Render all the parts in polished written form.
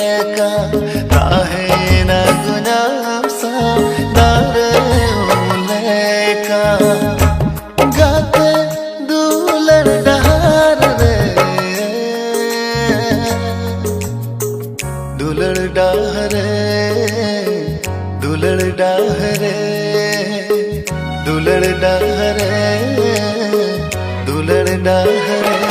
leka kahe na gunam sa dare leka gate dular dahar re dular dahare dular dahare दुलड़ डहरे दुलड़ डहरे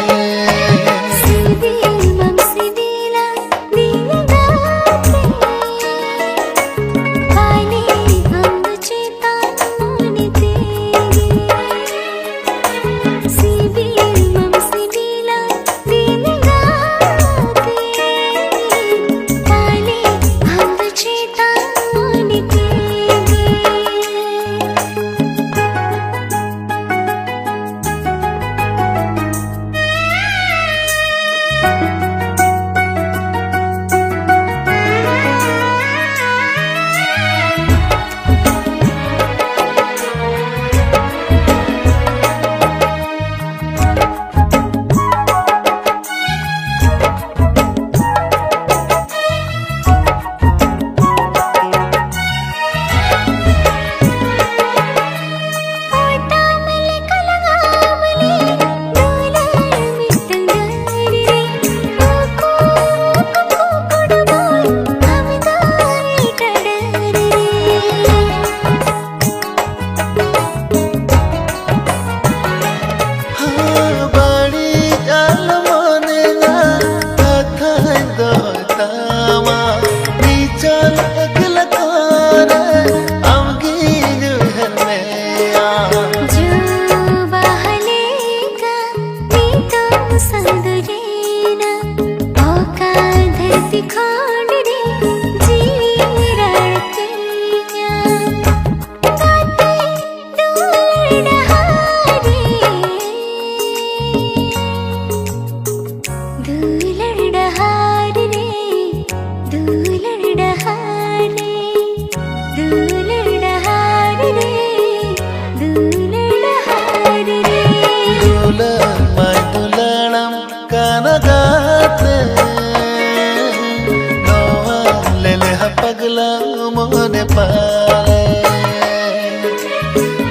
पगला मोने पाए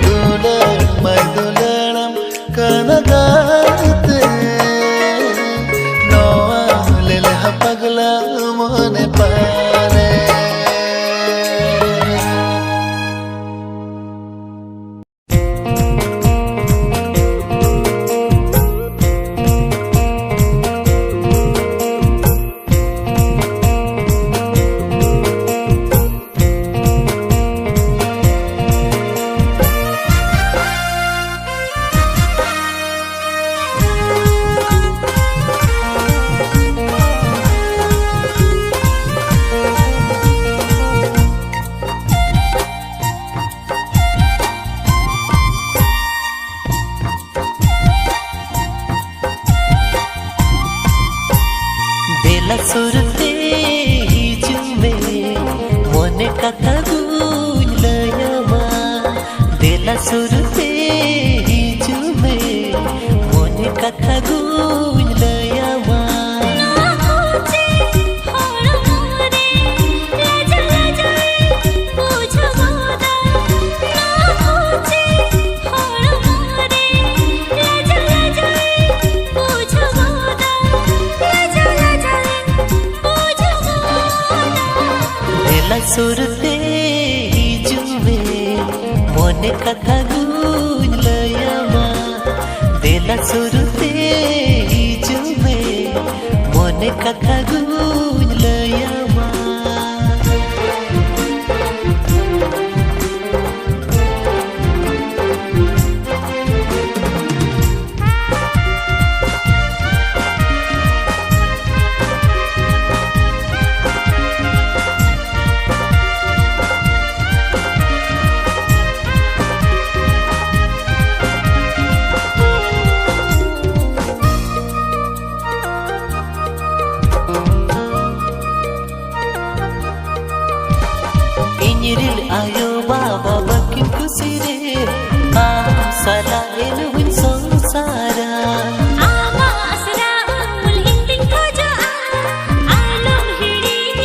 दुलड़ मैं दुलड़म कनगाते नोआ ले ले पगला मोने पाए सुरते हिजुमे मोने कथा गुलयमा देला सुरते हिजुमे मोने कथा गुलयमा सुरते हिजुमे मोने कथा गुलयमा देला सुरते हिजुमे मोने कथा गुलयमा ayo baba makin kusire sala eluin sangsara ama asra ul hinding ko ja alum hidi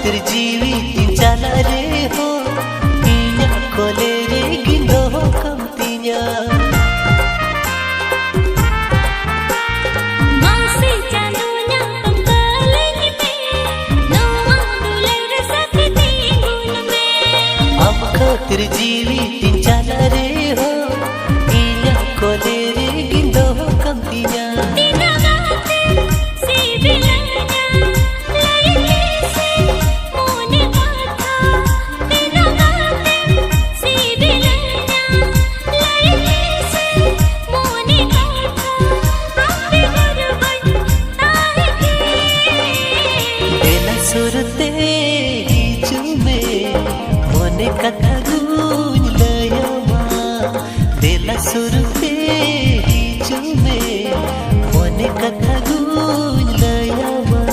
खातिर जीवी तीन चला रे हो इया कोले रे गिंदो कम तिया खातिर जीवी तीन चला रे हो इया कोले रे गिंदो कम तिया सुरते चुमे मोने कथा गुंज लयमा देला सुरते चुमे मोने कथा गुंज लयमा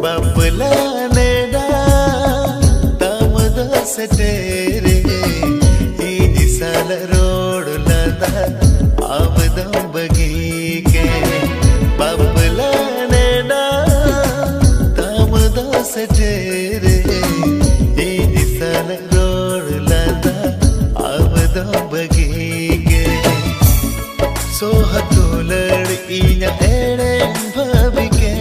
बबला नेडा तमदस तेरे ई साल रोड लदा आवदम बगी के बबला नेडा तमदस तेरे ई साल रोड लदा आवदम बगी के सोहतो लड़ इना एड़े भवी के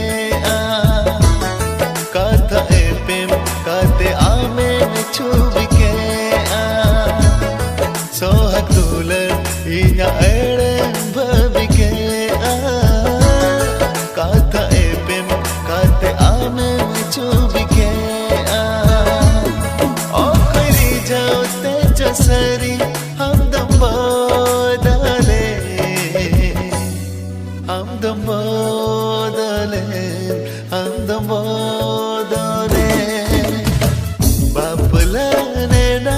काते आमे छुब के सोहतुल इना एड़े भवी के काता एपेम काते आमे छुब के ओ खरी जाओ ते जसरी हम दम बदले हम दम बदले हम दम बदले बापला नेना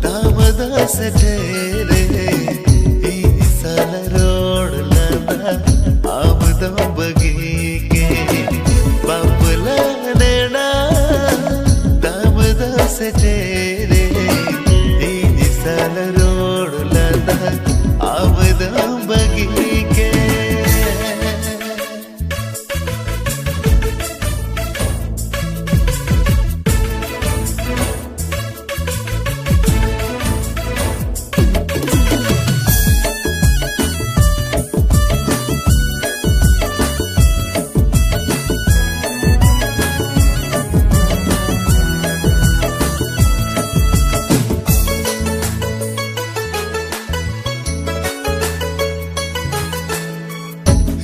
तामदास तेरे ई साल रोड लदा आवदम बगी के बापला नेना तामदास तेरे ई साल रोड लदा आवदम बगी के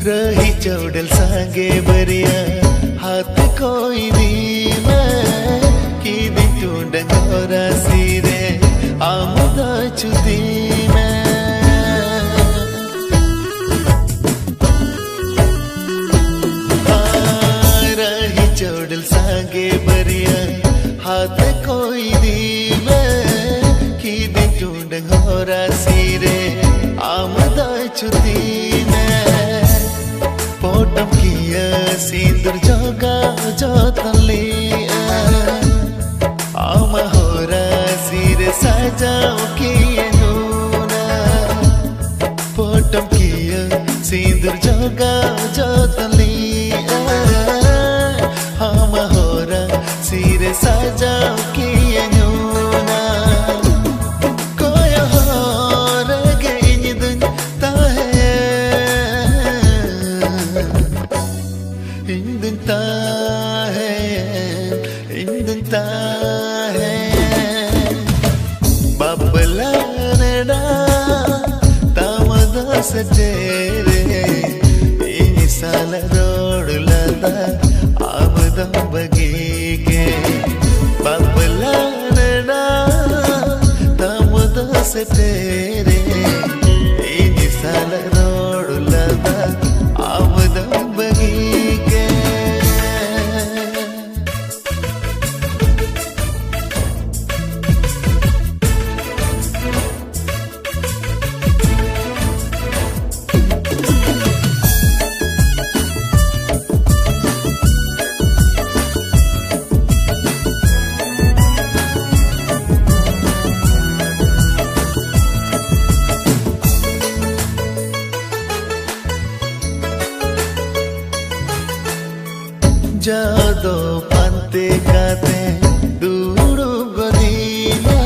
रही चौड़ल सांगे बरिया हाथ कोई दी मैं की दी टूंडन गोरा सीरे आमुदा चुदी मैं रही चौड़ल सांगे बरिया हाथ कोई दी मैं की दी टूंडन गोरा सीरे आमुदा चुदी मैं पोटम किया सिंदूर जोगा जोतलिया आमा होरा सिरे सजाओ किए नूना पोटम किया सिंदूर जोगा जोतलिया sajau kiye nyuna koyo rege inyidun tahe indun tahe indun tahe babla neda tamada satere ini sala rodulada amadam bagige babla neda tamada satere ini sala rodulada amadam bagige Jado pante kate duru godina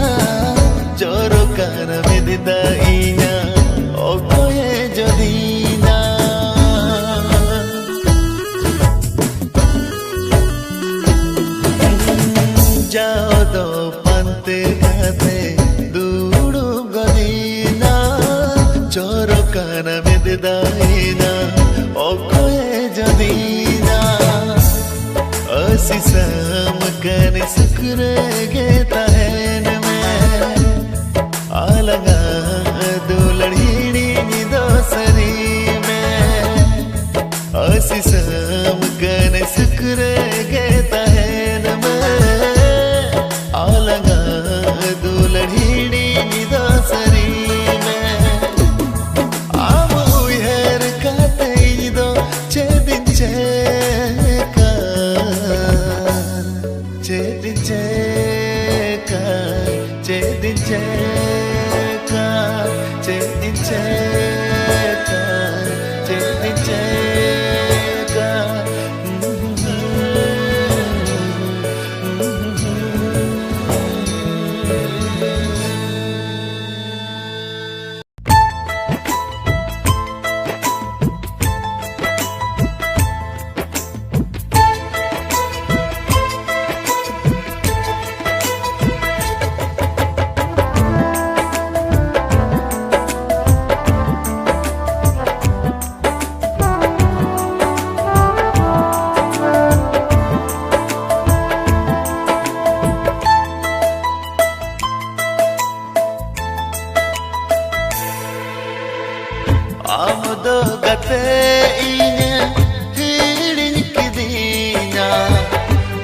joro kana medida inya okoye jodina jado pante kate duru godina joro kana medida inya okoye jodina Asisam kane sukrege tahen mein alaga duladhini nidosari mein Asisam kane sukrege tahen mein alaga duladhini nidosari mein amu her kate ido chedin cheka Chedin cheka, chedin cheka, chedin cheka, chedin cheka. Amdo gate inya hirin kidina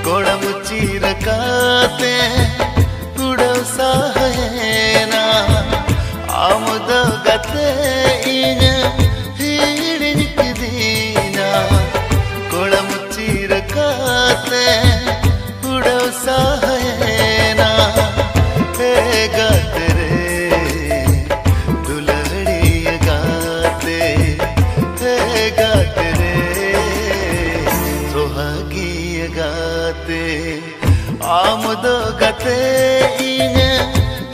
kodam chirakate udav sahena Amdo gate inya hirin kidina kodam chirakate udav sahena he gate re Amdo gate inya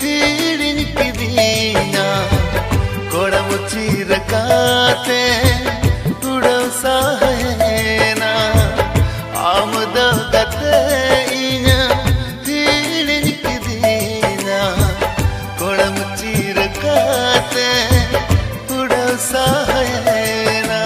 hirin kidina kodam chirakate udav sahena Amdo gate inya hirin kidina kodam chirakate udav sahena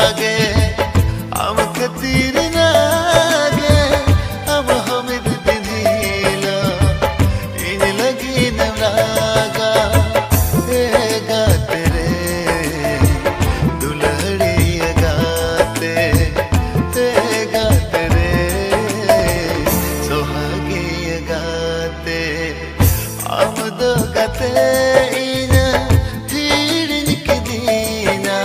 लागे हम तीर नागे हम हमिद दिनीला इन लगी नवरागा ए गाते रे दुलहड़ी गाते ए गाते रे सोहागी गाते हम दो गाते इन धीरन के दीना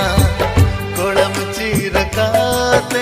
कोड़म चीर काते